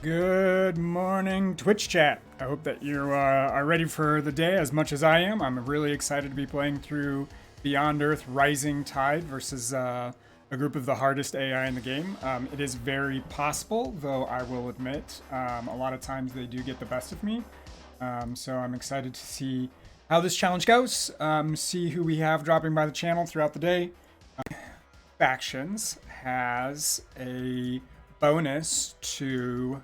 Good morning, Twitch chat. I hope that you are ready for the day as much as I am. I'm really excited to be playing through Beyond Earth Rising Tide versus a group of the hardest AI in the game. It is very possible, though I will admit, a lot of times they do get the best of me. So I'm excited to see how this challenge goes, see who we have dropping by the channel throughout the day. Factions has a bonus to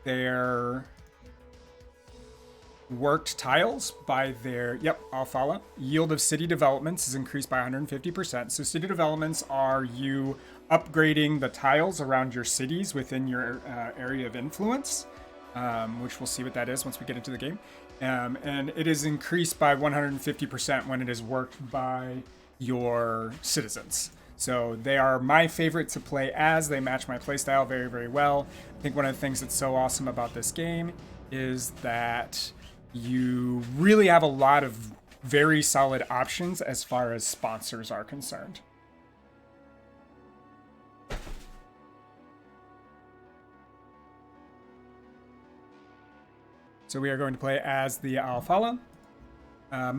their worked tiles by their, I'll follow. Yield of city developments is increased by 150%. So city developments are you upgrading the tiles around your cities within your area of influence, which we'll see what that is once we get into the game. And it is increased by 150% when it is worked by your citizens. So they are my favorite to play as. They match my playstyle very, very well. I think one of the things that's so awesome about this game is that you really have a lot of very solid options as far as sponsors are concerned. So we are going to play as the Alfala.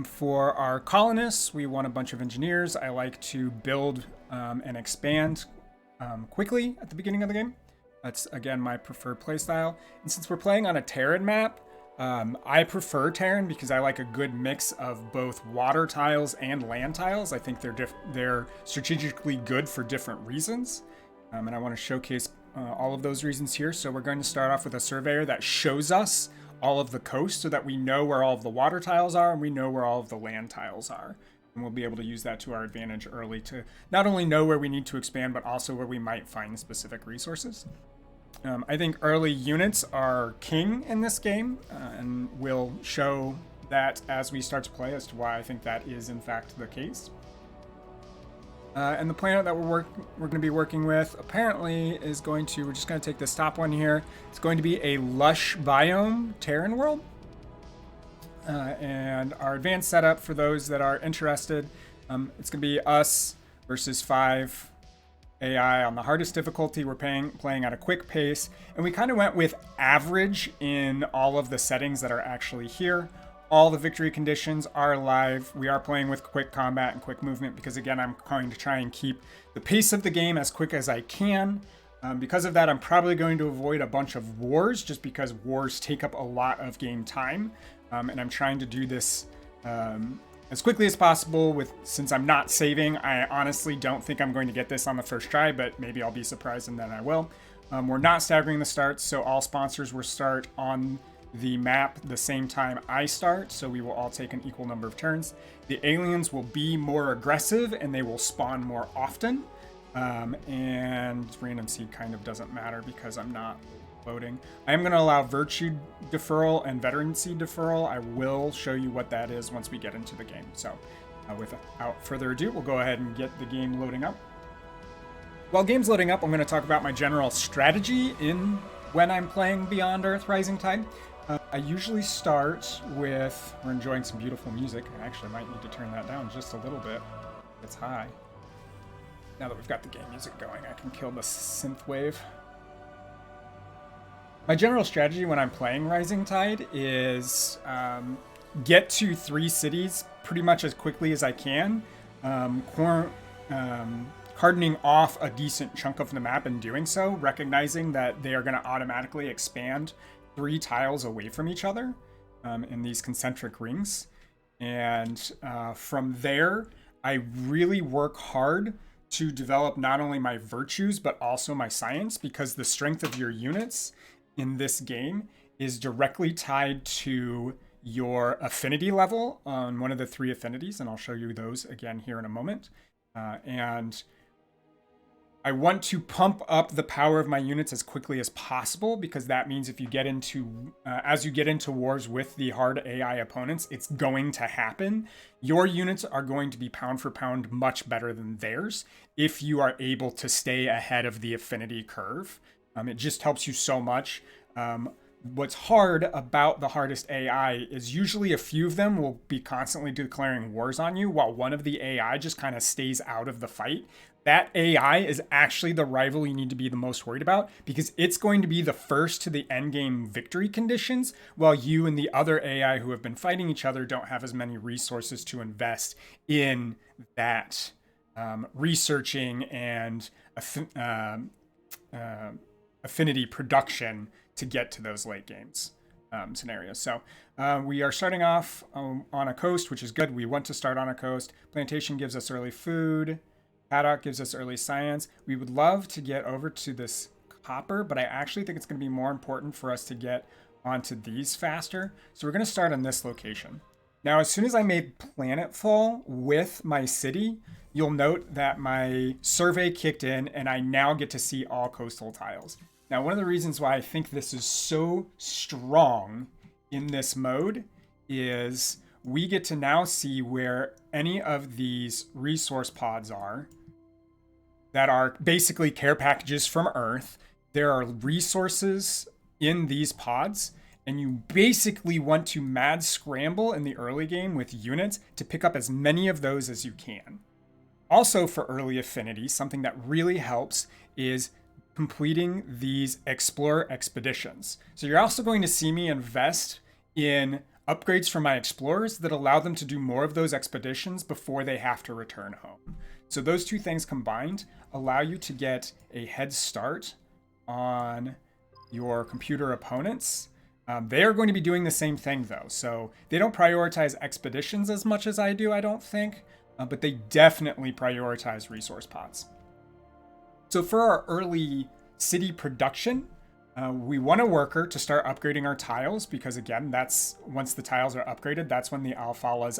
For our colonists, we want a bunch of engineers. I like to build and expand quickly at the beginning of the game. That's, again, my preferred playstyle. And since we're playing on a Terran map, I prefer Terran because I like a good mix of both water tiles and land tiles. I think they're strategically good for different reasons. And I want to showcase all of those reasons here. So we're going to start off with a surveyor that shows us all of the coast so that we know where all of the water tiles are and we know where all of the land tiles are. And we'll be able to use that to our advantage early to not only know where we need to expand, but also where we might find specific resources. I think early units are king in this game, and we'll show that as we start to play as to why I think that is in fact the case. And the planet that we're going to be working with apparently is we're just going to take this top one here. It's going to be a lush biome Terran world. And our advanced setup for those that are interested, it's going to be us versus 5 AI on the hardest difficulty. We're playing at a quick pace. And we kind of went with average in all of the settings that are actually here. All the victory conditions are live. We are playing with quick combat and quick movement because, again, I'm going to try and keep the pace of the game as quick as I can. Because of that, I'm probably going to avoid a bunch of wars just because wars take up a lot of game time. And I'm trying to do this as quickly as possible since I'm not saving. I honestly don't think I'm going to get this on the first try, but maybe I'll be surprised and then I will. We're not staggering the starts, so all sponsors will start on the map the same time I start, so we will all take an equal number of turns. The aliens will be more aggressive and they will spawn more often. And random seed kind of doesn't matter because I'm not loading. I am going to allow virtue deferral and veteran seed deferral. I will show you what that is once we get into the game. So without further ado, we'll go ahead and get the game loading up. While game's loading up, I'm going to talk about my general strategy when I'm playing Beyond Earth Rising Tide. I usually start with, we're enjoying some beautiful music. I actually might need to turn that down just a little bit. It's high. Now that we've got the game music going, I can kill the synth wave. My general strategy when I'm playing Rising Tide is get to 3 cities pretty much as quickly as I can, hardening off a decent chunk of the map in doing so, recognizing that they are going to automatically expand 3 tiles away from each other in these concentric rings. And from there, I really work hard to develop not only my virtues, but also my science, because the strength of your units in this game is directly tied to your affinity level on one of the 3 affinities, and I'll show you those again here in a moment. And I want to pump up the power of my units as quickly as possible, because that means if you get into, as you get into wars with the hard AI opponents, it's going to happen. Your units are going to be pound for pound much better than theirs if you are able to stay ahead of the affinity curve. It just helps you so much. What's hard about the hardest AI is usually a few of them will be constantly declaring wars on you, while one of the AI just kind of stays out of the fight. That AI is actually the rival you need to be the most worried about, because it's going to be the first to the end game victory conditions, while you and the other AI who have been fighting each other don't have as many resources to invest in that researching and affinity production to get to those late games scenarios. So we are starting off on a coast, which is good. We want to start on a coast. Plantation gives us early food. Paddock gives us early science. We would love to get over to this copper, but I actually think it's going to be more important for us to get onto these faster. So we're going to start on this location. Now, as soon as I made planetfall with my city, you'll note that my survey kicked in and I now get to see all coastal tiles. Now, one of the reasons why I think this is so strong in this mode is we get to now see where any of these resource pods are that are basically care packages from Earth. There are resources in these pods, and you basically want to mad scramble in the early game with units to pick up as many of those as you can. Also, for early affinity, something that really helps is completing these explorer expeditions. So you're also going to see me invest in upgrades for my explorers that allow them to do more of those expeditions before they have to return home. So those two things combined allow you to get a head start on your computer opponents. They are going to be doing the same thing though. So they don't prioritize expeditions as much as I do, I don't think, but they definitely prioritize resource pods. So for our early city production, we want a worker to start upgrading our tiles, because again, that's once the tiles are upgraded, that's when the Alfala's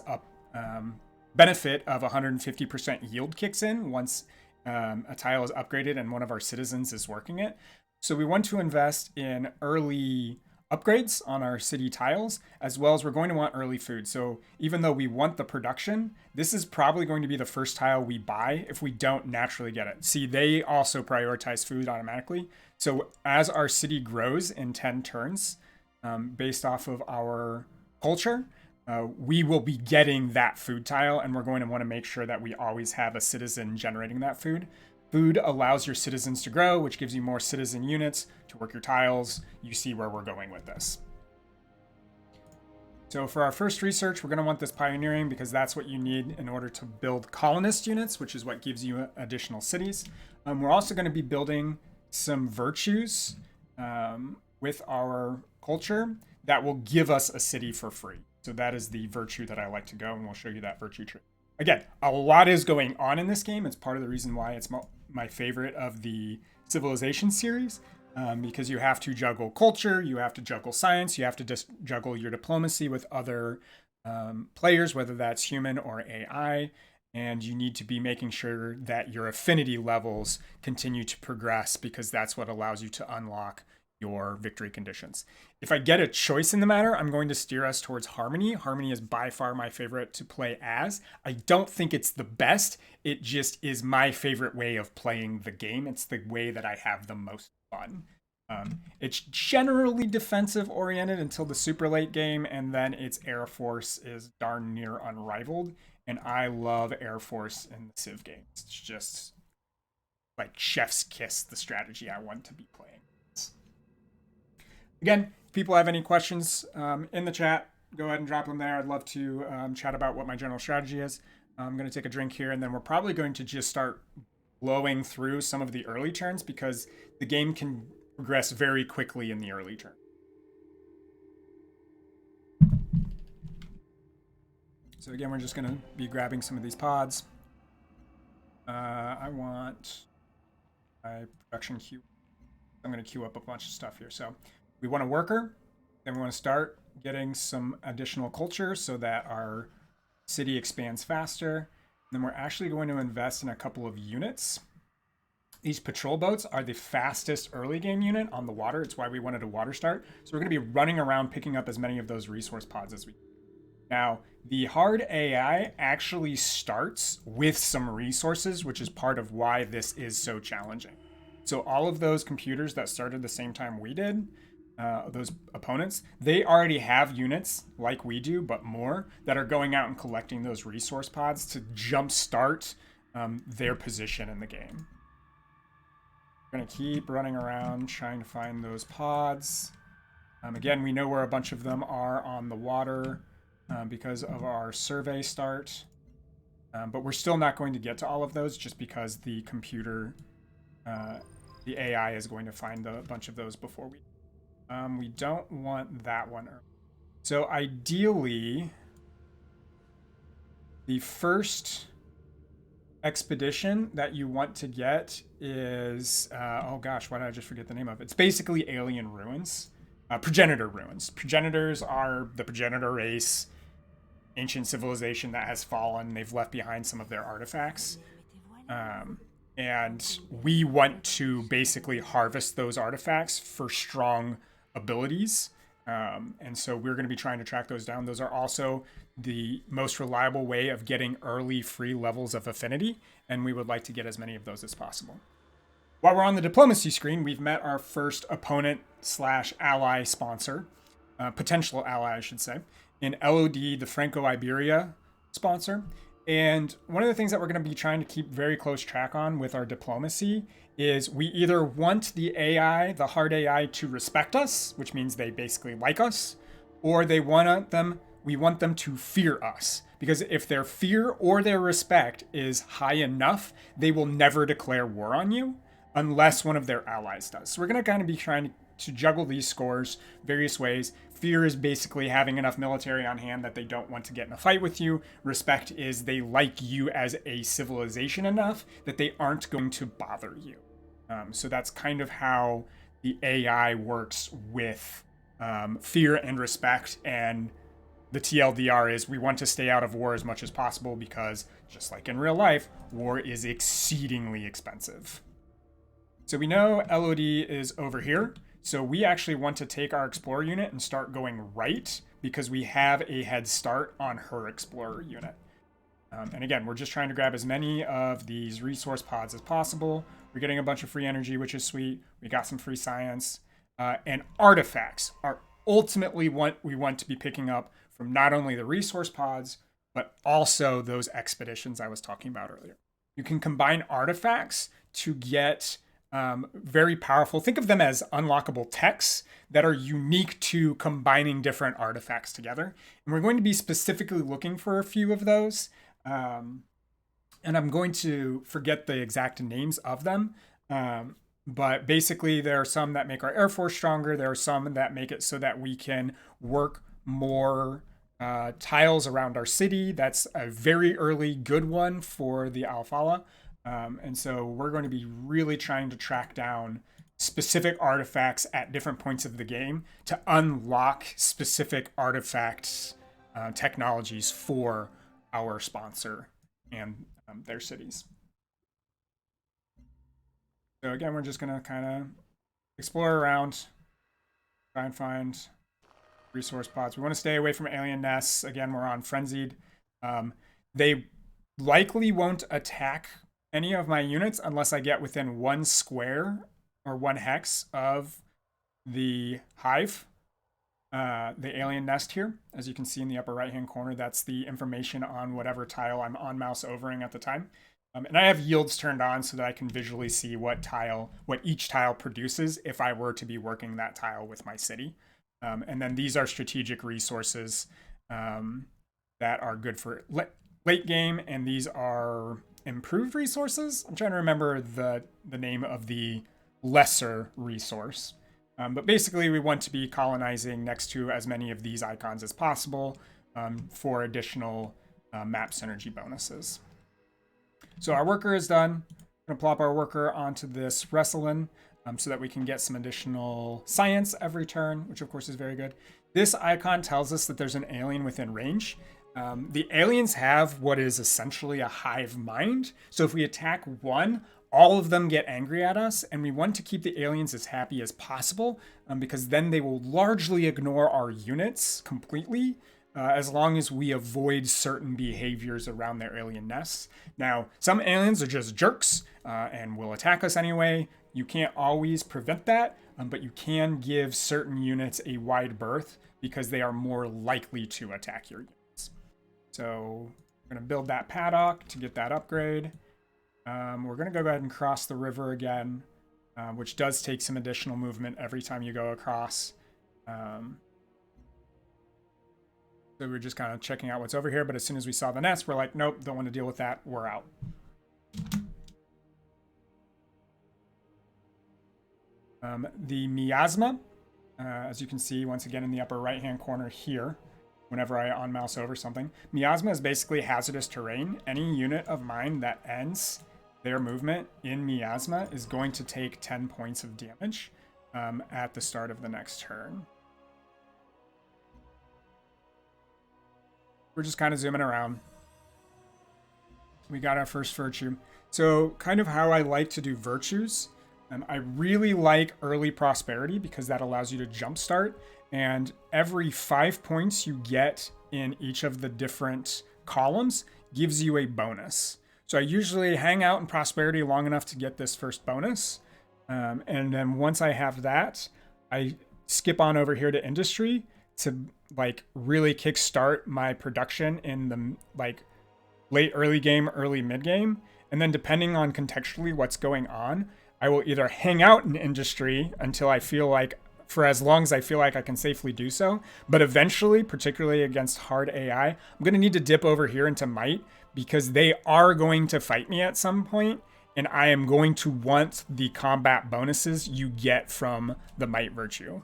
benefit of 150% yield kicks in once a tile is upgraded and one of our citizens is working it. So we want to invest in early upgrades on our city tiles, as well as we're going to want early food. So even though we want the production, this is probably going to be the first tile we buy if we don't naturally get it. See, they also prioritize food automatically. So as our city grows in 10 turns, based off of our culture, we will be getting that food tile, and we're going to want to make sure that we always have a citizen generating that food. Food allows your citizens to grow, which gives you more citizen units to work your tiles. You see where we're going with this. So for our first research, we're going to want this pioneering, because that's what you need in order to build colonist units, which is what gives you additional cities. We're also going to be building some virtues with our culture that will give us a city for free. So that is the virtue that I like to go, and we'll show you that virtue tree. Again, a lot is going on in this game. It's part of the reason why it's my favorite of the Civilization series, because you have to juggle culture, you have to juggle science, you have to juggle your diplomacy with other players, whether that's human or AI, and you need to be making sure that your affinity levels continue to progress, because that's what allows you to unlock your victory conditions. If I get a choice in the matter, I'm going to steer us towards Harmony. Harmony is by far my favorite to play as. I don't think it's the best. It just is my favorite way of playing the game. It's the way that I have the most fun. It's generally defensive oriented until the super late game, and then its Air Force is darn near unrivaled. And I love Air Force in the Civ games. It's just like chef's kiss, the strategy I want to be playing. Again, if people have any questions in the chat, go ahead and drop them there. I'd love to chat about what my general strategy is. I'm going to take a drink here, and then we're probably going to just start blowing through some of the early turns, because the game can progress very quickly in the early turn. So again, we're just going to be grabbing some of these pods. I want my production queue. I'm going to queue up a bunch of stuff here. So we want a worker, then we want to start getting some additional culture so that our city expands faster. And then we're actually going to invest in a couple of units. These patrol boats are the fastest early game unit on the water. It's why we wanted a water start. So we're going to be running around picking up as many of those resource pods as we can. Now, the hard AI actually starts with some resources, which is part of why this is so challenging. So all of those computers that started the same time we did, those opponents, they already have units like we do, but more, that are going out and collecting those resource pods to jumpstart their position in the game. We're going to keep running around trying to find those pods. Again, we know where a bunch of them are on the water because of our survey start. But we're still not going to get to all of those just because the computer, the AI is going to find a bunch of those before we... we don't want that one. So ideally, the first expedition that you want to get is... oh gosh, why did I just forget the name of it? It's basically alien ruins. Progenitor ruins. Progenitors are the progenitor race, ancient civilization that has fallen. They've left behind some of their artifacts. And we want to basically harvest those artifacts for strong abilities. And so we're going to be trying to track those down. Those are also the most reliable way of getting early free levels of affinity. And we would like to get as many of those as possible. While we're on the diplomacy screen, we've met our first opponent / ally sponsor, potential ally, I should say, in LOD, the Franco-Iberia sponsor. And one of the things that we're going to be trying to keep very close track on with our diplomacy is we either want the AI, the hard AI, to respect us, which means they basically like us, or we want them to fear us. Because if their fear or their respect is high enough, they will never declare war on you unless one of their allies does. So we're going to kind of be trying to juggle these scores various ways. Fear is basically having enough military on hand that they don't want to get in a fight with you. Respect is they like you as a civilization enough that they aren't going to bother you. So that's kind of how the AI works with fear and respect. And the TLDR is we want to stay out of war as much as possible because, just like in real life, war is exceedingly expensive. So we know LOD is over here. So we actually want to take our Explorer unit and start going right because we have a head start on her Explorer unit. And again, we're just trying to grab as many of these resource pods as possible. We're getting a bunch of free energy, which is sweet. We got some free science. And artifacts are ultimately what we want to be picking up from not only the resource pods, but also those expeditions I was talking about earlier. You can combine artifacts to get... very powerful. Think of them as unlockable techs that are unique to combining different artifacts together. And we're going to be specifically looking for a few of those. And I'm going to forget the exact names of them. But basically, there are some that make our Air Force stronger. There are some that make it so that we can work more tiles around our city. That's a very early good one for the Alphala. And so we're going to be really trying to track down specific artifacts at different points of the game to unlock specific artifacts, technologies for our sponsor and their cities. So again, we're just going to kind of explore around, try and find resource pods. We want to stay away from alien nests. Again, we're on Frenzied. They likely won't attack any of my units unless I get within 1 square or 1 hex of the hive, the alien nest here. As you can see in the upper right hand corner, that's the information on whatever tile I'm on mouse overing at the time. And I have yields turned on so that I can visually see what each tile produces if I were to be working that tile with my city. And then these are strategic resources that are good for late game, and these are improved resources. I'm trying to remember the name of the lesser resource. But basically, we want to be colonizing next to as many of these icons as possible for additional map synergy bonuses. So our worker is done. I'm going to plop our worker onto this Wrestlin so that we can get some additional science every turn, which of course is very good. This icon tells us that there's an alien within range. The aliens have what is essentially a hive mind. So if we attack one, all of them get angry at us, and we want to keep the aliens as happy as possible because then they will largely ignore our units completely as long as we avoid certain behaviors around their alien nests. Now, some aliens are just jerks and will attack us anyway. You can't always prevent that, but you can give certain units a wide berth because they are more likely to attack your units. So we're going to build that paddock to get that upgrade. We're going to go ahead and cross the river again, which does take some additional movement every time you go across. So we're just kind of checking out what's over here, but as soon as we saw the nest, we're like, nope, don't want to deal with that. We're out. The miasma, as you can see, once again in the upper right-hand corner here, whenever I on-mouse over something, miasma is basically hazardous terrain. Any unit of mine that ends their movement in miasma is going to take 10 points of damage at the start of the next turn. We're just kind of zooming around. We got our first virtue. So kind of how I like to do virtues. I really like early prosperity because that allows you to jumpstart. And every 5 points you get in each of the different columns gives you a bonus. So I usually hang out in prosperity long enough to get this first bonus. And then once I have that, I skip on over here to industry to like really kickstart my production in the like late early game, early mid game. And then depending on contextually what's going on, I will either hang out in industry until I feel like, for as long as I feel like I can safely do so. But eventually, particularly against hard AI, I'm going to need to dip over here into might because they are going to fight me at some point, and I am going to want the combat bonuses you get from the might virtue.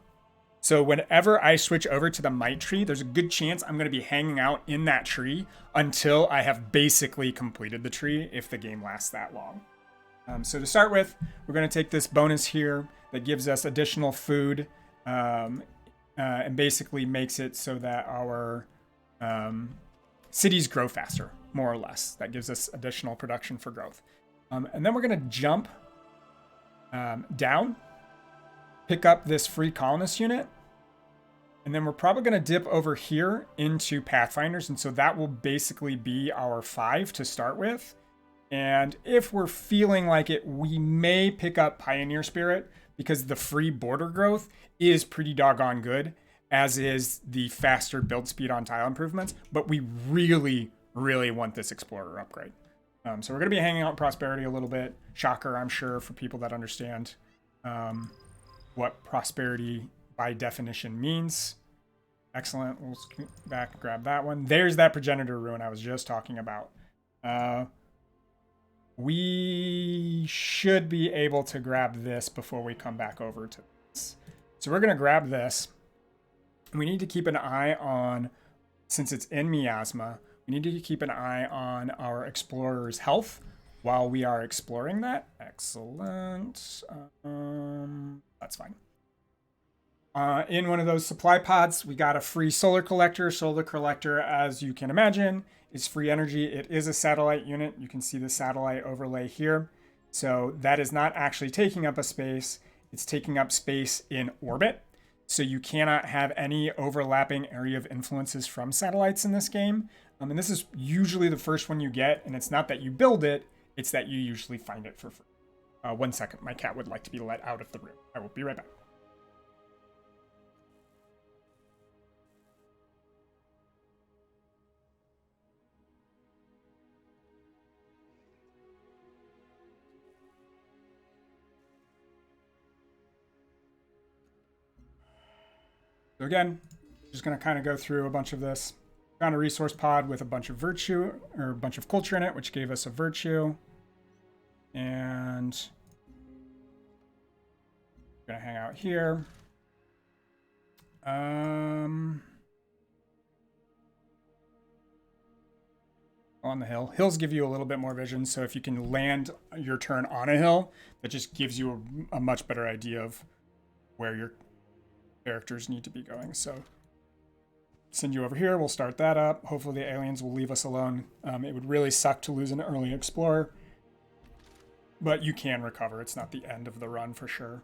So whenever I switch over to the might tree, there's a good chance I'm going to be hanging out in that tree until I have basically completed the tree if the game lasts that long. So to start with, we're going to take this bonus here that gives us additional food and basically makes it so that our cities grow faster, more or less. That gives us additional production for growth. And then we're going to jump down, pick up this free colonist unit, and then we're probably going to dip over here into Pathfinders. And so that will basically be our 5 to start with. And if we're feeling like it, we may pick up Pioneer Spirit because the free border growth is pretty doggone good, as is the faster build speed on tile improvements. But we really, really want this Explorer upgrade. So we're going to be hanging out in Prosperity a little bit. Shocker, I'm sure, for people that understand what Prosperity by definition means. Excellent. We'll scoot back and grab that one. There's that Progenitor Ruin I was just talking about. We should be able to grab this before we come back over to this. So we're going to grab this. We need to keep an eye on, since it's in miasma, we need to keep an eye on our explorer's health while we are exploring that. Excellent. That's fine. In one of those supply pods, we got a free solar collector. Solar collector, as you can imagine, is free energy. It is a satellite unit. You can see the satellite overlay here. So that is not actually taking up a space. It's taking up space in orbit. So you cannot have any overlapping area of influences from satellites in this game. And this is usually the first one you get. And it's not that you build it, it's that you usually find it for free. 1 second. My cat would like to be let out of the room. I will be right back. So again, just going to kind of go through a bunch of this. Found a resource pod with a bunch of virtue, or a bunch of culture in it, which gave us a virtue. And I'm going to hang out here. On the hill. Hills give you a little bit more vision, so if you can land your turn on a hill, that just gives you a much better idea of where your characters need to be going. So send you over here. We'll start that up. Hopefully the aliens will leave us alone. It would really suck to lose an early explorer, but you can recover. It's not the end of the run for sure.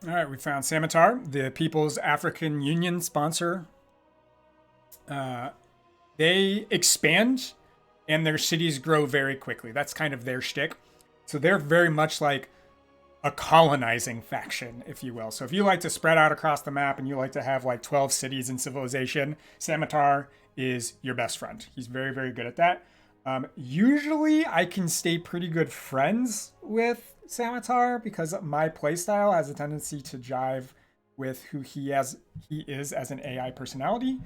All right, we found Samatar, the People's African Union sponsor. They expand and their cities grow very quickly. That's kind of their shtick. So they're very much like a colonizing faction, if you will. So if you like to spread out across the map and you like to have like 12 cities in civilization, Samatar is your best friend. He's very, very good at that. Usually I can stay pretty good friends with Samatar because my playstyle has a tendency to jive with who he is as an AI personality.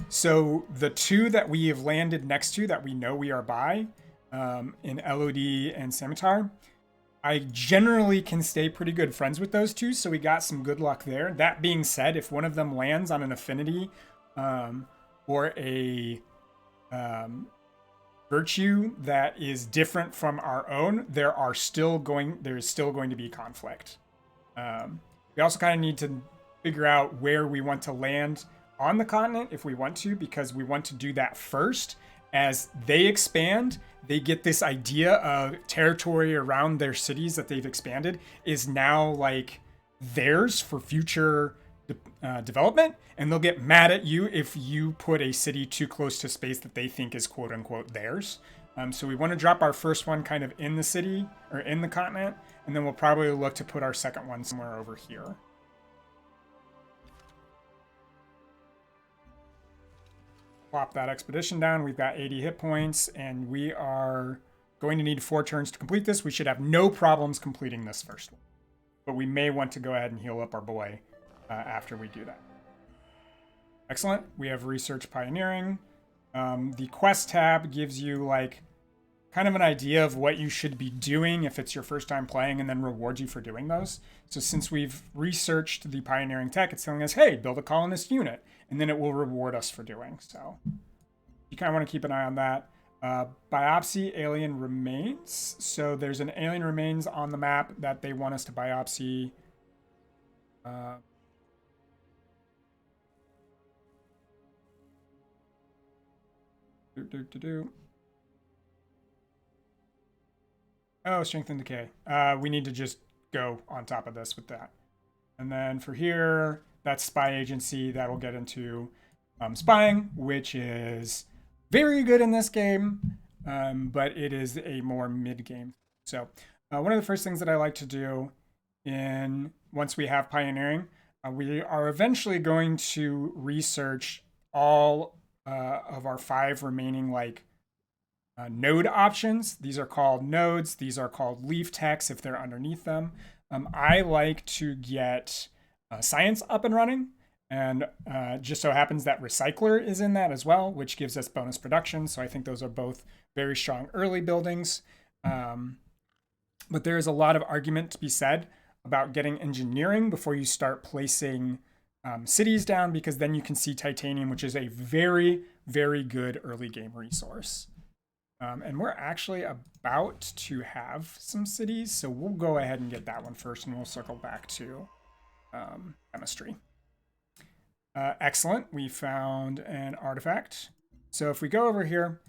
So the two that we have landed next to that we know we are by, in LOD and Samatar, I generally can stay pretty good friends with those two, so we got some good luck there. That being said, if one of them lands on an affinity or a virtue that is different from our own, there is still going to be conflict. We also kind of need to figure out where we want to land on the continent if we want to, because we want to do that first. As they expand, they get this idea of territory around their cities that they've expanded is now like theirs for future development, and they'll get mad at you if you put a city too close to space that they think is quote unquote theirs. So we want to drop our first one kind of in the city or in the continent, and then we'll probably look to put our second one somewhere over here. Plop that expedition down. We've got 80 hit points, and we are going to need 4 turns to complete this. We should have no problems completing this first one, but we may want to go ahead and heal up our boy after we do that. Excellent. We have Research Pioneering. The Quest tab gives you like kind of an idea of what you should be doing if it's your first time playing, and then rewards you for doing those. So since we've researched the Pioneering tech, it's telling us, hey, build a colonist unit, and then it will reward us for doing so. You kind of want to keep an eye on that. Biopsy alien remains. So there's an alien remains on the map that they want us to biopsy. Oh, Strength and Decay. We need to just go on top of this with that. And then for here, that's Spy Agency. That'll get into spying, which is very good in this game, but it is a more mid-game. So one of the first things that I like to do once we have Pioneering, we are eventually going to research all of our 5 remaining node options. These are called nodes. These are called leaf techs if they're underneath them. I like to get science up and running, and just so happens that recycler is in that as well, which gives us bonus production. So I think those are both very strong early buildings. But there is a lot of argument to be said about getting engineering before you start placing cities down, because then you can see titanium, which is a very, very good early game resource. And we're actually about to have some cities, so we'll go ahead and get that one first, and we'll circle back to chemistry. Excellent. We found an artifact. So if we go over here,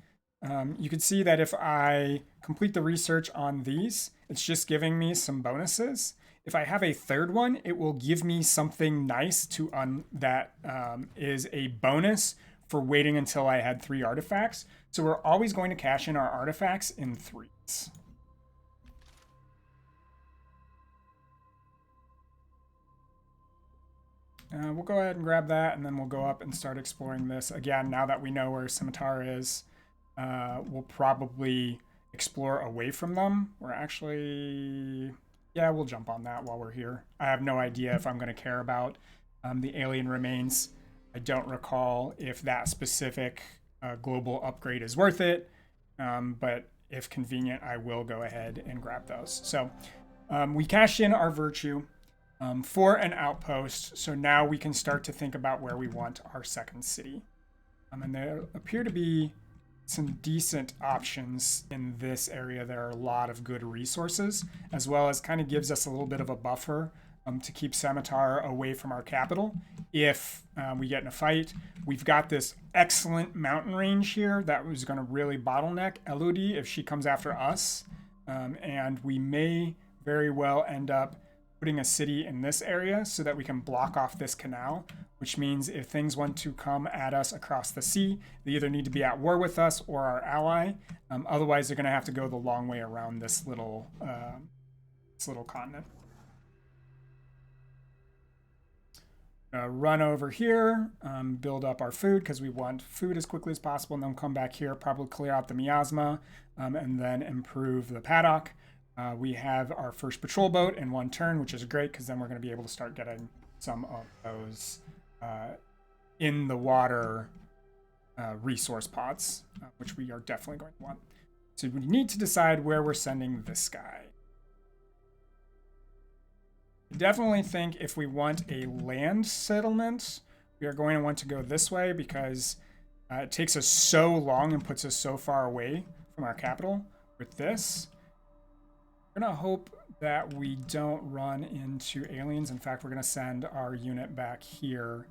you can see that if I complete the research on these, it's just giving me some bonuses. If I have a third one, it will give me something nice that is a bonus for waiting until I had 3 artifacts. So we're always going to cash in our artifacts in 3s. We'll go ahead and grab that, and then we'll go up and start exploring this. Again, now that we know where Scimitar is, we'll probably explore away from them. We'll jump on that while we're here. I have no idea if I'm going to care about the alien remains. I don't recall if that specific global upgrade is worth it, but if convenient, I will go ahead and grab those. So we cashed in our virtue for an outpost, so now we can start to think about where we want our second city. And there appear to be some decent options in this area. There are a lot of good resources, as well as kind of gives us a little bit of a buffer to keep Scimitar away from our capital if we get in a fight. We've got this excellent mountain range here that was going to really bottleneck Elodie if she comes after us, and we may very well end up putting a city in this area so that we can block off this canal, which means if things want to come at us across the sea, they either need to be at war with us or our ally. Otherwise, they're going to have to go the long way around this little continent. Run over here, build up our food because we want food as quickly as possible, and then come back here, probably clear out the miasma, and then improve the paddock. We have our first patrol boat in 1 turn, which is great because then we're going to be able to start getting some of those in the water resource pods, which we are definitely going to want. So we need to decide where we're sending this guy. Definitely think if we want a land settlement, we are going to want to go this way because it takes us so long and puts us so far away from our capital. With this, we're going to hope that we don't run into aliens. In fact, we're going to send our unit back here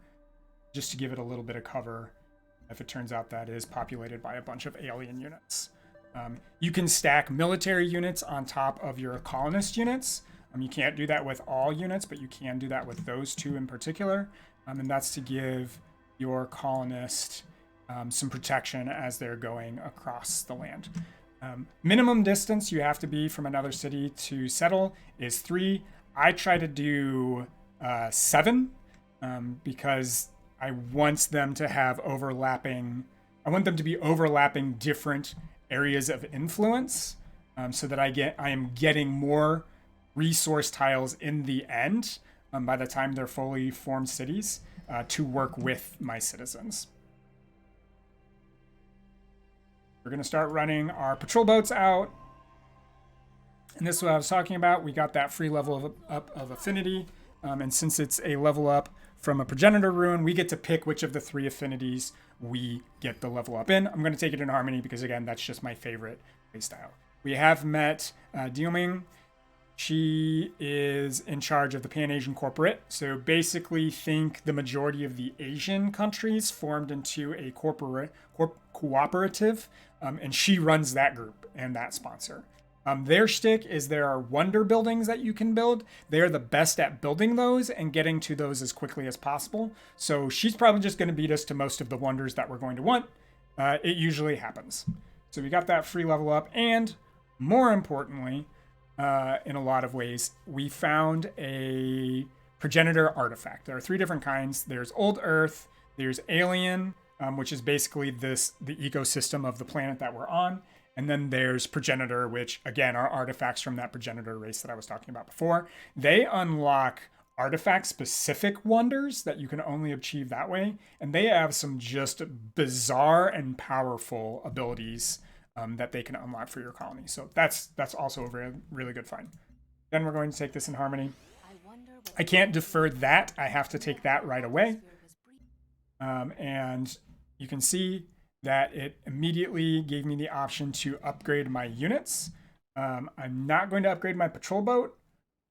just to give it a little bit of cover if it turns out that it is populated by a bunch of alien units. You can stack military units on top of your colonist units. You can't do that with all units, but you can do that with those 2 in particular. And that's to give your colonist some protection as they're going across the land. Minimum distance you have to be from another city to settle is 3. I try to do 7 because I want them to have overlapping. I want them to be overlapping different areas of influence so that I am getting more resource tiles in the end by the time they're fully formed cities to work with my citizens. We're going to start running our patrol boats out. And this is what I was talking about. We got that free level up of affinity. And since it's a level up from a progenitor rune, we get to pick which of the 3 affinities we get the level up in. I'm going to take it in harmony because, again, that's just my favorite playstyle. We have met Biome. She is in charge of the Pan-Asian Corporate. So basically think the majority of the Asian countries formed into a cooperative, and she runs that group and that sponsor. Their shtick is there are wonder buildings that you can build. They're the best at building those and getting to those as quickly as possible. So she's probably just going to beat us to most of the wonders that we're going to want. It usually happens. So we got that free level up. And more importantly, in a lot of ways, we found a progenitor artifact. There are 3 different kinds. There's Old Earth, there's Alien, which is basically the ecosystem of the planet that we're on. And then there's progenitor, which again are artifacts from that progenitor race that I was talking about before. They unlock artifact specific wonders that you can only achieve that way. And they have some just bizarre and powerful abilities that they can unlock for your colony. So that's also a really good find. Then we're going to take this in harmony. I can't defer that. I have to take that right away. And you can see that it immediately gave me the option to upgrade my units. I'm not going to upgrade my patrol boat,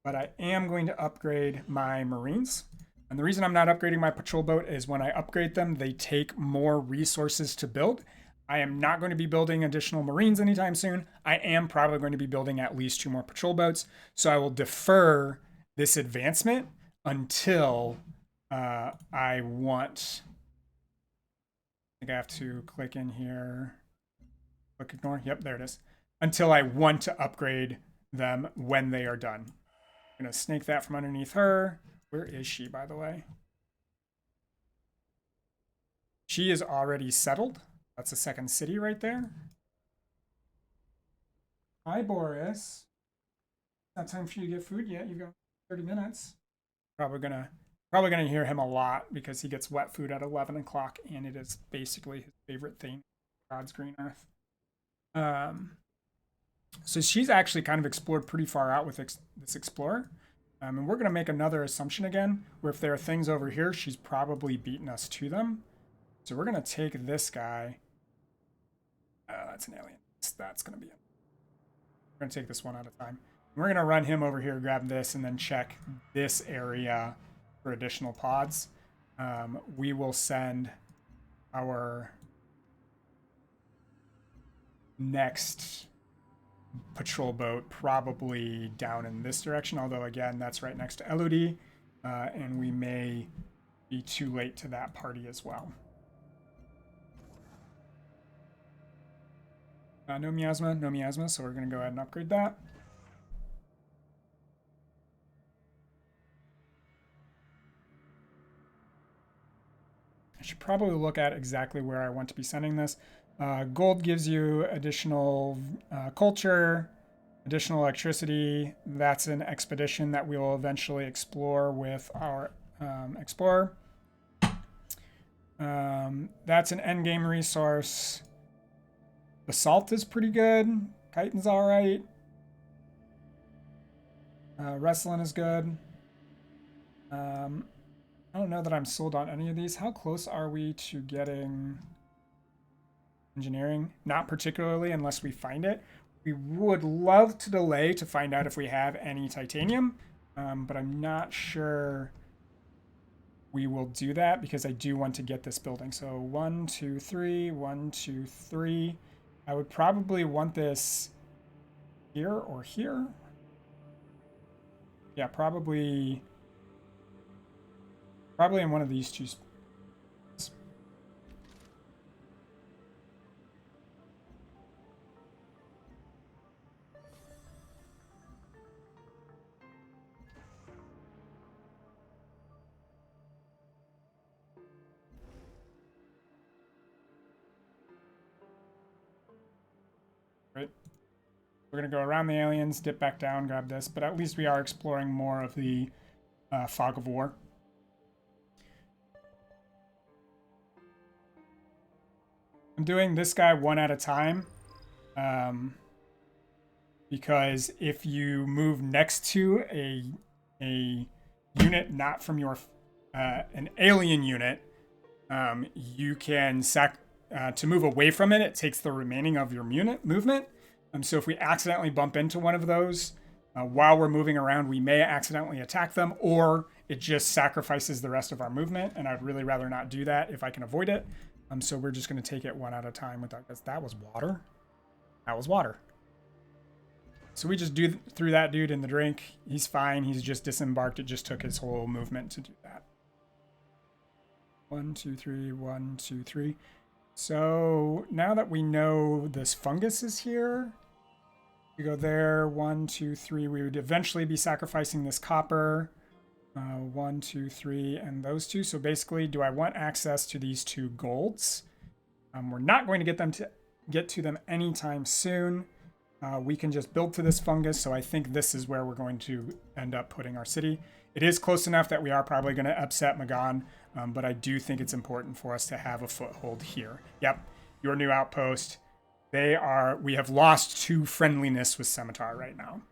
but I am going to upgrade my Marines. And the reason I'm not upgrading my patrol boat is when I upgrade them, they take more resources to build. I am not going to be building additional Marines anytime soon. I am probably going to be building at least 2 more patrol boats. So I will defer this advancement until I want. I think I have to click in here. Click ignore. Yep, there it is. Until I want to upgrade them when they are done. I'm going to snake that from underneath her. Where is she, by the way? She is already settled. That's a second city right there. Hi, Boris. Not time for you to get food yet. You've got 30 minutes. Probably gonna hear him a lot because he gets wet food at 11 o'clock, and it is basically his favorite thing, God's green earth. So she's actually kind of explored pretty far out with this explorer. And we're gonna make another assumption again, where if there are things over here, she's probably beaten us to them. So we're gonna take this guy. That's an alien. That's gonna be it. We're gonna take this one at a time. We're gonna run him over here, grab this, and then check this area for additional pods. We will send our next patrol boat probably down in this direction, although again, that's right next to Elodie, and we may be too late to that party as well. No miasma, so we're going to go ahead and upgrade that. I should probably look at exactly where I want to be sending this. Gold gives you additional culture, additional electricity. That's an expedition that we will eventually explore with our explorer. That's an endgame resource. Basalt is pretty good. Chitin's all right. Wrestling is good. I don't know that I'm sold on any of these. How close are we to getting engineering? Not particularly, unless we find it. We would love to delay to find out if we have any titanium, but I'm not sure we will do that because I do want to get this building. So 1, 2, 3, 1, 2, 3. I would probably want this here or here. Yeah, probably in one of these two spots. Right. We're going to go around the aliens, dip back down, grab this, but at least we are exploring more of the fog of war. I'm doing this guy one at a time because if you move next to a unit not from your an alien unit, you can to move away from it. It takes the remaining of your movement. So if we accidentally bump into one of those while we're moving around, we may accidentally attack them, or it just sacrifices the rest of our movement. And I'd really rather not do that if I can avoid it. So we're just going to take it one at a time with that. That was water. That was water. So we just threw that dude in the drink. He's fine. He's just disembarked. It just took his whole movement to do that. 1, 2, 3, 1, 2, 3. So now that we know this fungus is here, we go there. 1, 2, 3. We would eventually be sacrificing this copper. 1, 2, 3, and those two. So basically, do I want access to these 2 golds? We're not going to get to them anytime soon. We can just build to this fungus, so I think this is where we're going to end up putting our city. It is close enough that we are probably going to upset Magan, but I do think it's important for us to have a foothold here. Yep, your new outpost. We have lost 2 friendliness with Scimitar right now.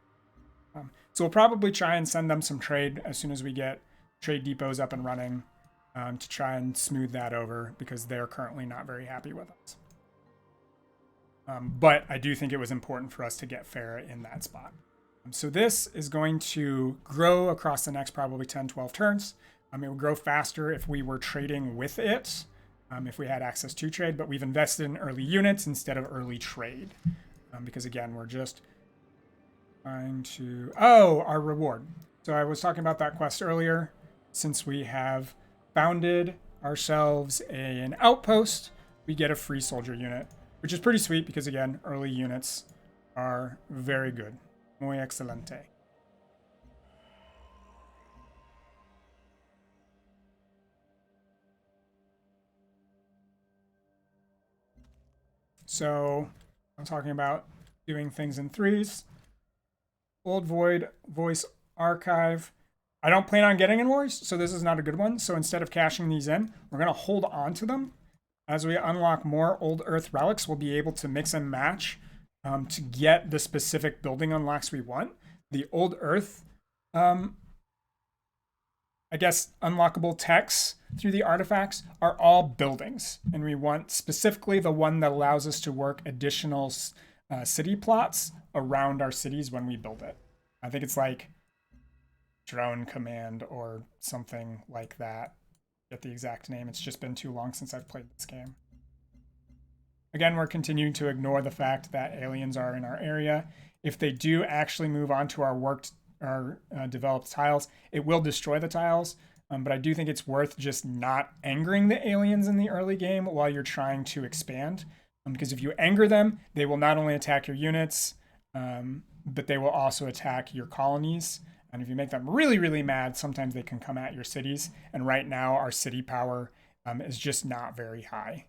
So we'll probably try and send them some trade as soon as we get trade depots up and running to try and smooth that over because they're currently not very happy with us. But I do think it was important for us to get Farah in that spot. So this is going to grow across the next probably 10, 12 turns. It would grow faster if we were trading with it, if we had access to trade, but we've invested in early units instead of early trade. Because again, we're just trying to... Oh, our reward. So I was talking about that quest earlier. Since we have founded ourselves an outpost, we get a free soldier unit, which is pretty sweet because, again, early units are very good. Muy excelente. So I'm talking about doing things in 3s. Old Void, Voice Archive. I don't plan on getting in wars, so this is not a good one. So instead of cashing these in, we're going to hold on to them. As we unlock more Old Earth relics, we'll be able to mix and match to get the specific building unlocks we want. The Old Earth, I guess, unlockable techs through the artifacts are all buildings. And we want specifically the one that allows us to work additional city plots around our cities when we build it. I think it's like Drone Command or something like that. Get the exact name. It's just been too long since I've played this game. Again, we're continuing to ignore the fact that aliens are in our area. if they do actually move on to our developed tiles, it will destroy the tiles. But I do think it's worth just not angering the aliens in the early game while you're trying to expand. Because if you anger them, they will not only attack your units, but they will also attack your colonies. And if you make them really, really mad, sometimes they can come at your cities. And right now, our city power is just not very high.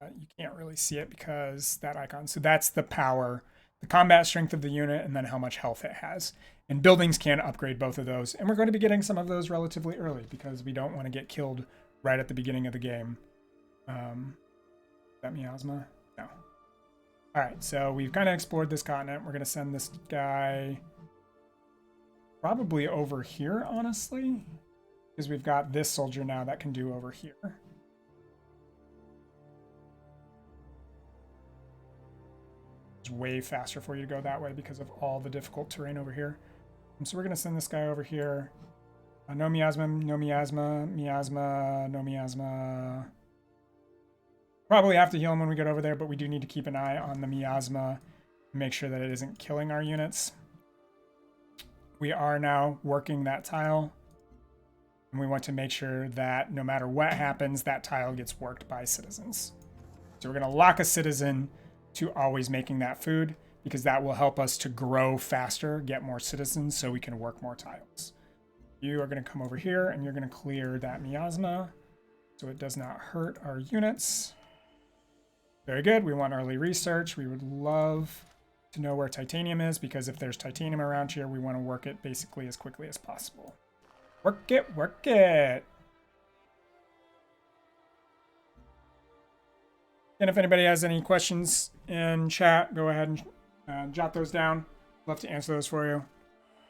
You can't really see it because that icon. So that's the power, the combat strength of the unit, and then how much health it has. And buildings can upgrade both of those. And we're going to be getting some of those relatively early because we don't want to get killed right at the beginning of the game. Is that miasma? No. All right, so we've kind of explored this continent. We're going to send this guy probably over here, honestly, because we've got this soldier now that can do over here. It's way faster for you to go that way because of all the difficult terrain over here. And so we're going to send this guy over here. No miasma, no miasma, miasma, no miasma. Probably have to heal him when we get over there, but we do need to keep an eye on the miasma and make sure that it isn't killing our units. We are now working that tile, and we want to make sure that no matter what happens, that tile gets worked by citizens. So we're going to lock a citizen to always making that food, because that will help us to grow faster, get more citizens, so we can work more tiles. You are going to come over here, and you're going to clear that miasma, so it does not hurt our units. Very good. We want early research. We would love to know where titanium is, because if there's titanium around here, we want to work it basically as quickly as possible. Work it, work it. And if anybody has any questions in chat, go ahead and jot those down. Love to answer those for you.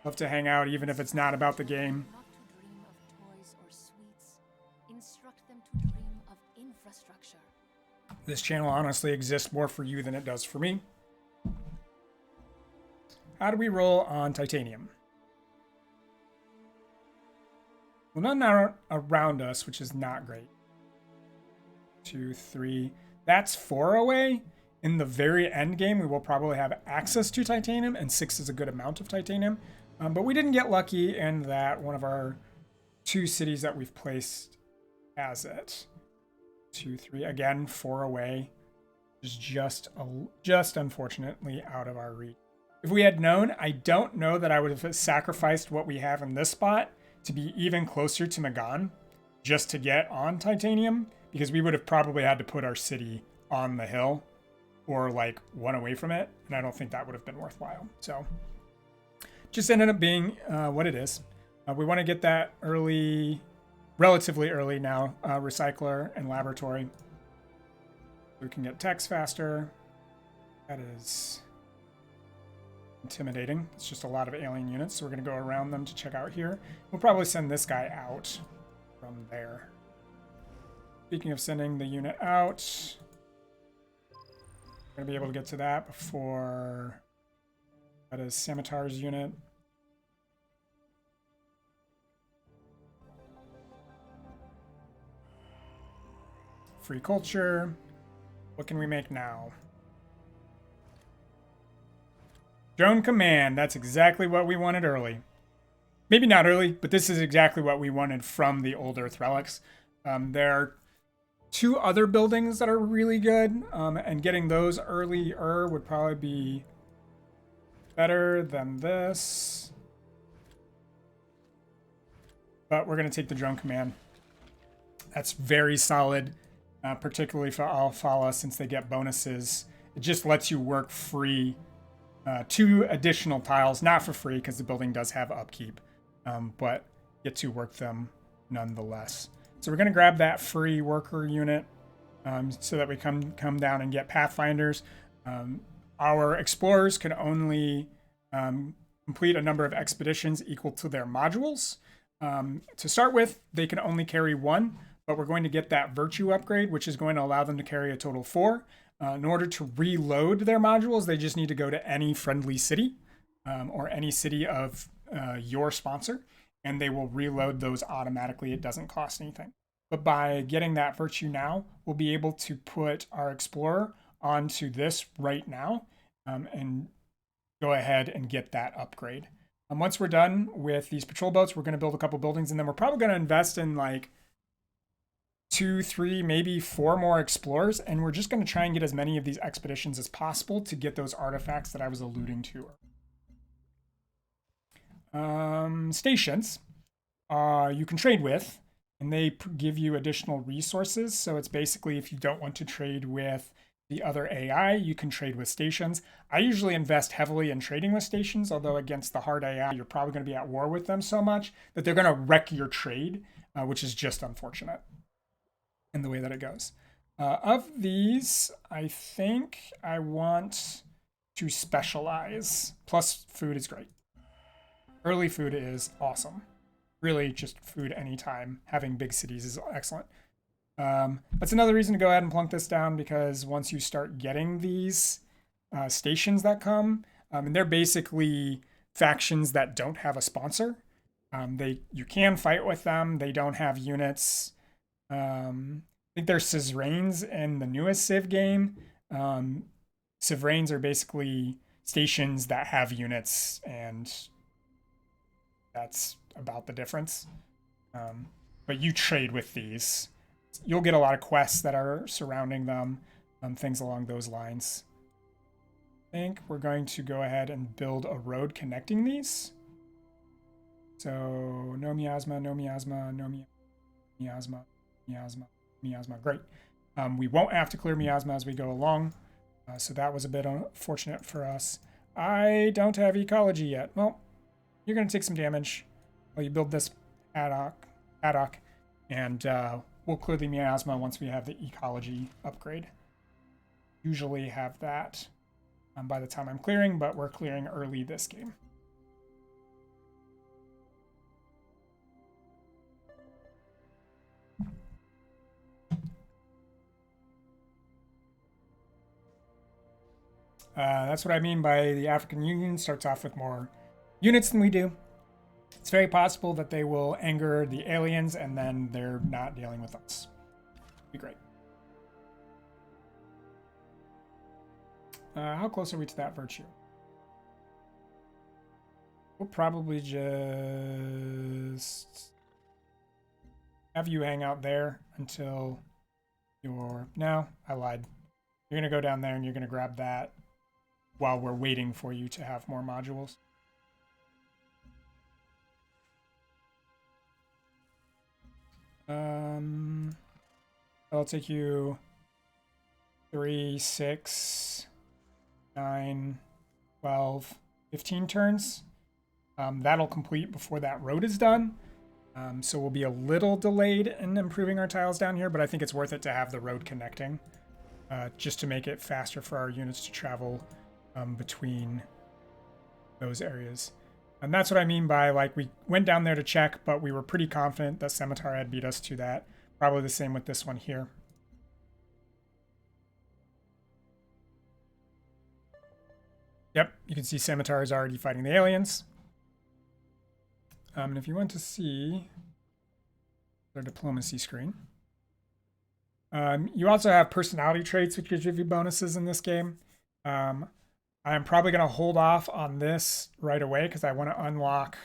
Love to hang out, even if it's not about the game. Not to dream of toys or sweets. Instruct them to dream of infrastructure. This channel honestly exists more for you than it does for me. How do we roll on titanium? Well, none are around us, which is not great. 2, 3. That's 4 away. In the very end game, we will probably have access to titanium, and 6 is a good amount of titanium. But we didn't get lucky in that one of our 2 cities that we've placed has it. 2, 3. Again, 4 away. Is just unfortunately out of our reach. If we had known, I don't know that I would have sacrificed what we have in this spot to be even closer to Magan just to get on titanium, because we would have probably had to put our city on the hill or like one away from it, and I don't think that would have been worthwhile. So just ended up being what it is. We want to get that early, relatively early now, recycler and laboratory. We can get techs faster. That is intimidating. It's just a lot of alien units, so we're going to go around them to check out here. We'll probably send this guy out from there. Speaking of sending the unit out, we're going to be able to get to that before... That is Samatar's unit. Free culture. What can we make now? Drone command. That's exactly what we wanted early. Maybe not early, but this is exactly what we wanted from the old Earth relics. There are 2 other buildings that are really good, and getting those earlier would probably be better than this. But we're going to take the drone command. That's very solid, particularly for Alphala, since they get bonuses. It just lets you work free 2 additional tiles, not for free because the building does have upkeep, but get to work them nonetheless. So we're going to grab that free worker unit so that we come down and get Pathfinders. Our explorers can only complete a number of expeditions equal to their modules. To start with, they can only carry 1, but we're going to get that virtue upgrade, which is going to allow them to carry a total 4. In order to reload their modules, they just need to go to any friendly city or any city of your sponsor, and they will reload those automatically. It doesn't cost anything. But by getting that virtue now, we'll be able to put our explorer onto this right now and go ahead and get that upgrade. And once we're done with these patrol boats, we're going to build a couple buildings, and then we're probably going to invest in like 2, 3, maybe 4 more explorers, and we're just going to try and get as many of these expeditions as possible to get those artifacts that I was alluding to. Stations you can trade with, and they give you additional resources. So it's basically, if you don't want to trade with the other AI, you can trade with stations. I usually invest heavily in trading with stations, although against the hard AI, you're probably going to be at war with them so much that they're going to wreck your trade, which is just unfortunate in the way that it goes. Of these, I think I want to specialize. Plus, food is great. Early food is awesome. Really, just food anytime. Having big cities is excellent. That's another reason to go ahead and plunk this down, because once you start getting these stations that come, and they're basically factions that don't have a sponsor. You can fight with them. They don't have units. I think they're Suzerains in the newest Civ game. Suzerains are basically stations that have units, and that's about the difference. But you trade with these. You'll get a lot of quests that are surrounding them, things along those lines. I think we're going to go ahead and build a road connecting these. So no miasma, no miasma, no miasma, miasma, miasma. Great. We won't have to clear miasma as we go along. So that was a bit unfortunate for us. I don't have ecology yet. Well, you're going to take some damage while you build this paddock, and we'll clear the miasma once we have the ecology upgrade. Usually have that by the time I'm clearing, but we're clearing early this game. That's what I mean by the African Union starts off with more units than we do. It's very possible that they will anger the aliens, and then they're not dealing with us. Be great. How close are we to that virtue? We'll probably just have you hang out there until you're... No, I lied. You're going to go down there and you're going to grab that while we're waiting for you to have more modules. That'll take you 3, 6, 9, 12, 15 turns. That'll complete before that road is done. So we'll be a little delayed in improving our tiles down here, but I think it's worth it to have the road connecting, just to make it faster for our units to travel between those areas. And that's what I mean by, like, we went down there to check, but we were pretty confident that Scimitar had beat us to that. Probably the same with this one here. Yep, you can see Scimitar is already fighting the aliens. And if you want to see their diplomacy screen, you also have personality traits, which gives you bonuses in this game. I'm probably going to hold off on this right away because I want to unlock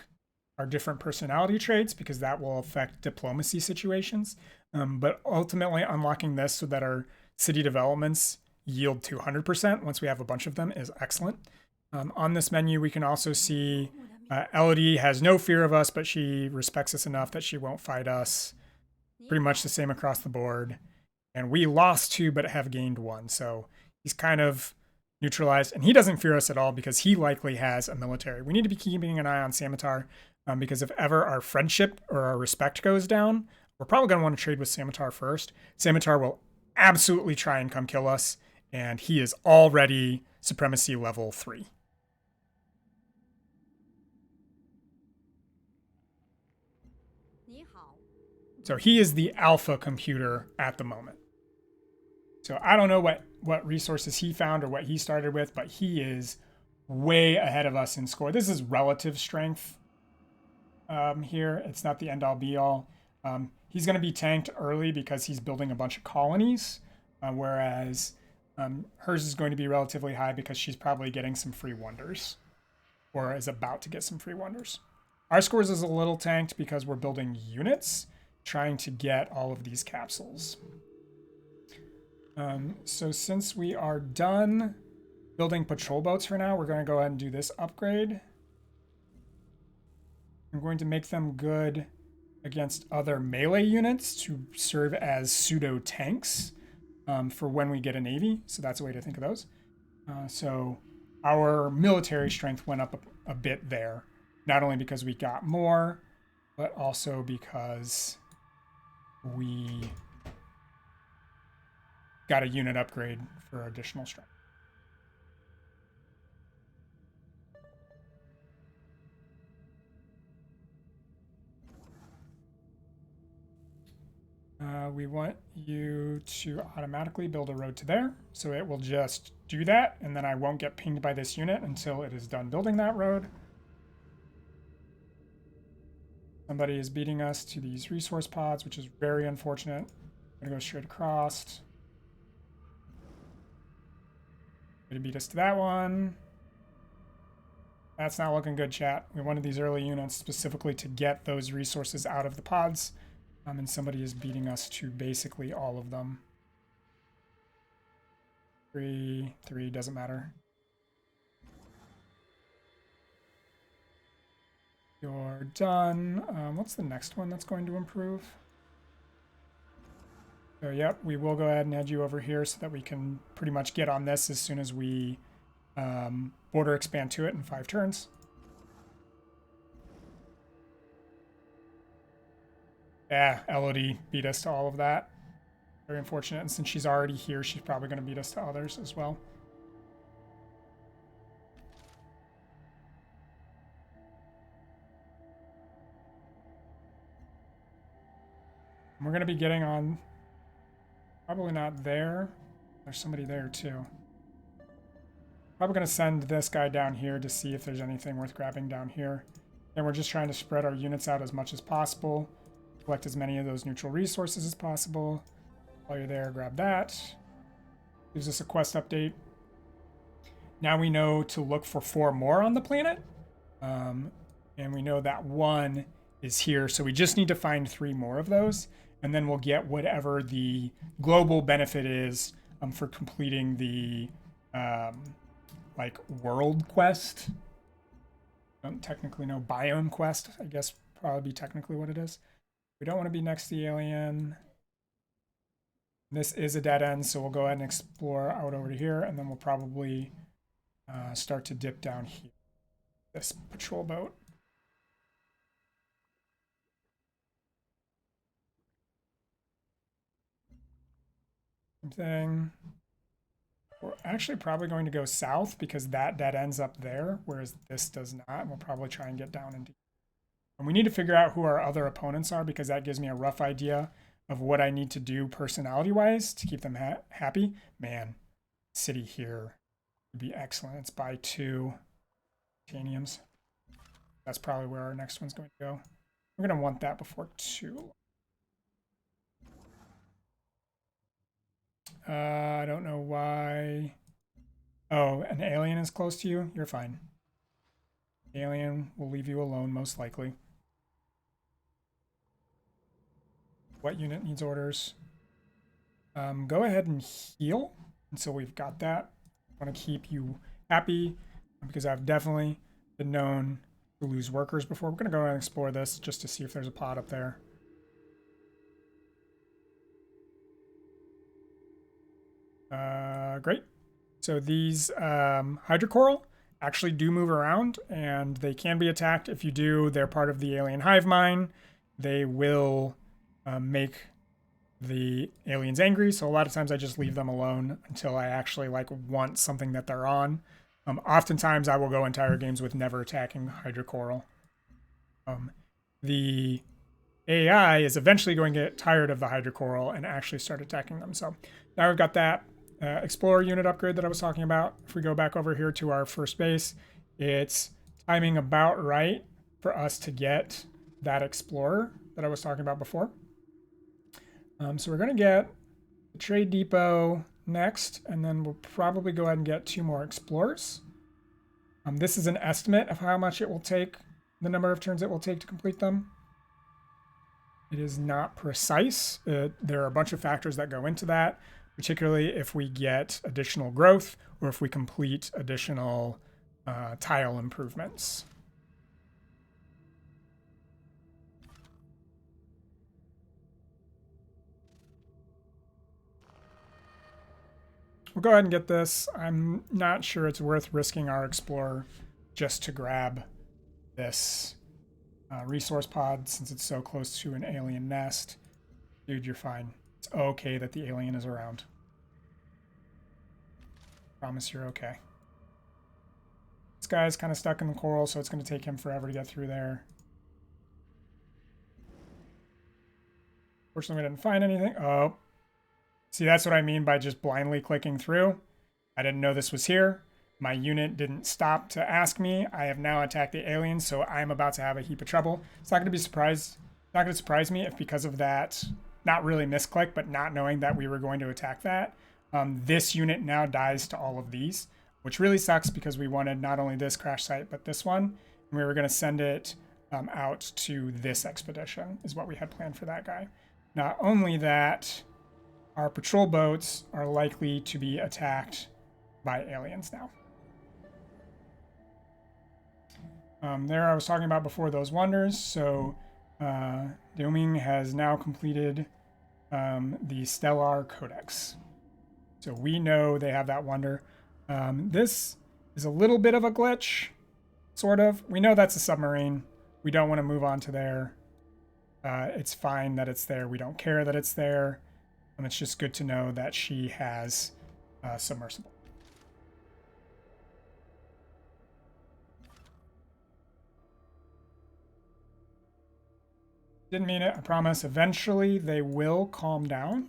our different personality traits, because that will affect diplomacy situations. But ultimately unlocking this so that our city developments yield 200% once we have a bunch of them is excellent. On this menu, we can also see Elodie has no fear of us, but she respects us enough that she won't fight us. Pretty much the same across the board. And we lost 2, but have gained 1. So he's kind of neutralized, and he doesn't fear us at all because he likely has a military. We need to be keeping an eye on Scimitar, because if ever our friendship or our respect goes down, we're probably going to want to trade with Scimitar first. Scimitar will absolutely try and come kill us, and he is already supremacy level 3. So he is the alpha computer at the moment. So I don't know what resources he found or what he started with, but he is way ahead of us in score. This is relative strength here. It's not the end-all be-all. He's going to be tanked early because he's building a bunch of colonies, whereas hers is going to be relatively high because she's probably getting some free wonders. or is about to get some free wonders. Our scores is a little tanked because we're building units, trying to get all of these capsules. So since we are done building patrol boats for now, we're going to go ahead and do this upgrade. I'm going to make them good against other melee units to serve as pseudo tanks for when we get a navy. So that's a way to think of those. So our military strength went up a bit there, not only because we got more, but also because we got a unit upgrade for additional strength. We want you to automatically build a road to there. So it will just do that, and then I won't get pinged by this unit until it is done building that road. Somebody is beating us to these resource pods, which is very unfortunate. I'm gonna go straight across. Gonna beat us to that one. That's not looking good, chat. We wanted these early units specifically to get those resources out of the pods. And somebody is beating us to basically all of them. 3 doesn't matter. You're done. What's the next one that's going to improve? So, yep, we will go ahead and head you over here so that we can pretty much get on this as soon as we border expand to it in 5 turns. Yeah, Elodie beat us to all of that. Very unfortunate. And since she's already here, she's probably going to beat us to others as well. We're going to be getting on. Probably not there. There's somebody there too. Probably going to send this guy down here to see if there's anything worth grabbing down here. Then we're just trying to spread our units out as much as possible. Collect as many of those neutral resources as possible. While you're there, grab that. Gives us a quest update. Now we know to look for 4 more on the planet. And we know that 1 is here. So we just need to find 3 more of those. And then we'll get whatever the global benefit is for completing the like world quest. I don't technically know. Biome quest, I guess probably be technically what it is. We don't want to be next to the alien. This is a dead end, so we'll go ahead and explore out over to here, and then we'll probably start to dip down here. This patrol boat. Same thing. We're actually probably going to go south because that dead ends up there, whereas this does not. We'll probably try and get down into. And we need to figure out who our other opponents are because that gives me a rough idea of what I need to do personality-wise to keep them happy. Man, city here would be excellent. It's by 2 titaniums. That's probably where our next one's going to go. We're going to want that before 2. I don't know why. Oh, an alien is close to you? You're fine. Alien will leave you alone, most likely. What unit needs orders? Go ahead and heal until we've got that. I want to keep you happy because I've definitely been known to lose workers before. We're going to go ahead and explore this just to see if there's a pod up there. Great. So these hydrocoral actually do move around and they can be attacked. If you do, they're part of the alien hive mind. They will make the aliens angry. So a lot of times I just leave them alone until I actually like want something that they're on. Oftentimes I will go entire games with never attacking hydrocoral. The AI is eventually going to get tired of the hydrocoral and actually start attacking them. So now we've got that explorer unit upgrade that I was talking about. If we go back over here to our first base, it's timing about right for us to get that explorer that I was talking about before. So we're going to get the trade depot next, and then we'll probably go ahead and get 2 more explorers. This is an estimate of how much it will take, the number of turns it will take to complete them. It is not precise. There are a bunch of factors that go into that, particularly if we get additional growth or if we complete additional tile improvements. We'll go ahead and get this. I'm not sure it's worth risking our Explorer just to grab this resource pod since it's so close to an alien nest. Dude, you're fine. It's okay that the alien is around. Promise you're okay. This guy's kind of stuck in the coral, so it's going to take him forever to get through there. Fortunately, we didn't find anything. Oh. See, that's what I mean by just blindly clicking through. I didn't know this was here. My unit didn't stop to ask me. I have now attacked the aliens, so I'm about to have a heap of trouble. It's not going to be surprised. Not going to surprise me if because of that, not really misclick, but not knowing that we were going to attack that, this unit now dies to all of these, which really sucks because we wanted not only this crash site, but this one. And we were going to send it out to this expedition is what we had planned for that guy. Not only that, our patrol boats are likely to be attacked by aliens now. There I was talking about before those wonders. So Biome has now completed the Stellar Codex. So we know they have that wonder. This is a little bit of a glitch, sort of. We know that's a submarine. We don't want to move on to there. It's fine that it's there. We don't care that it's there. It's just good to know that she has submersible. Didn't mean it, I promise. Eventually they will calm down,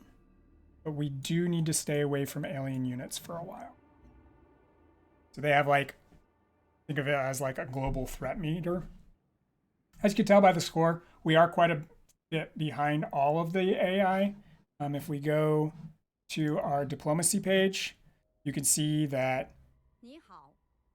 but we do need to stay away from alien units for a while. So they have like, think of it as like a global threat meter. As you can tell by the score, we are quite a bit behind all of the AI. If we go to our diplomacy page, you can see that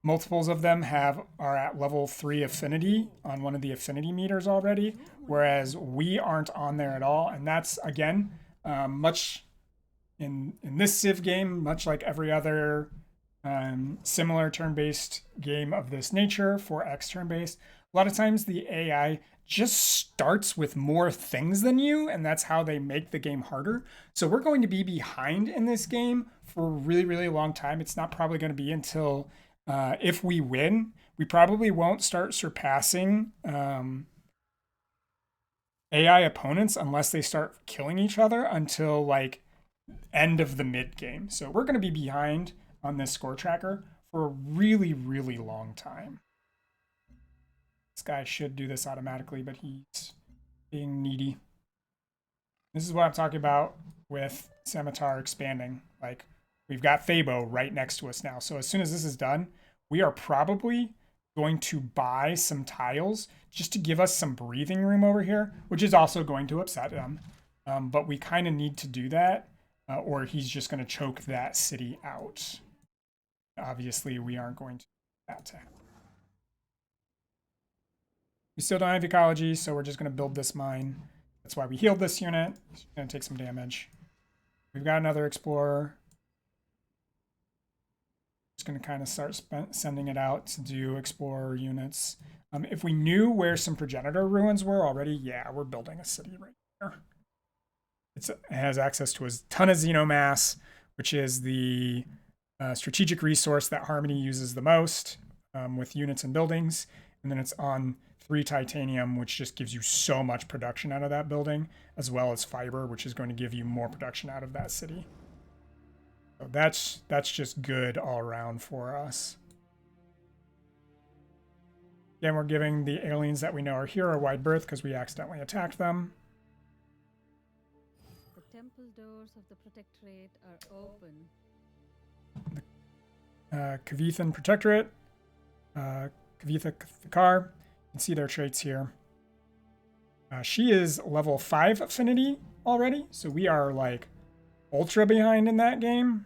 multiples of them are at level 3 affinity on one of the affinity meters already, whereas we aren't on there at all. And that's, again, much in this Civ game, much like every other similar turn-based game of this nature, 4X turn-based, a lot of times the AI just starts with more things than you, and that's how they make the game harder. So we're going to be behind in this game for a really, really long time. It's not probably going to be until if we win, we probably won't start surpassing AI opponents unless they start killing each other until like end of the mid game. So we're going to be behind on this score tracker for a really, really long time. This guy should do this automatically, but he's being needy. This is what I'm talking about with Scimitar expanding. Like, we've got Thabo right next to us now. So as soon as this is done, we are probably going to buy some tiles just to give us some breathing room over here, which is also going to upset him. But we kind of need to do that, or he's just going to choke that city out. Obviously, we aren't going to do that to happen. We still don't have ecology, so we're just going to build this mine. That's why we healed this unit. It's going to take some damage. We've got another explorer. Just going to kind of start sending it out to do explorer units. If we knew where some progenitor ruins were already, yeah, we're building a city right here. It has access to a ton of xenomass, which is the strategic resource that Harmony uses the most with units and buildings. And then it's on 3 titanium, which just gives you so much production out of that building, as well as fiber, which is going to give you more production out of that city. So that's just good all around for us. Again, we're giving the aliens that we know are here a wide berth because we accidentally attacked them. The temple doors of the Protectorate are open. Kavithan Protectorate, Kavitha Thakar. You can see their traits here. She is level 5 affinity already, so we are like ultra behind in that game.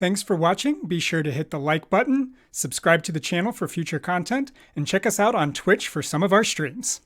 Thanks for watching. Be sure to hit the like button, subscribe to the channel for future content, and check us out on Twitch for some of our streams.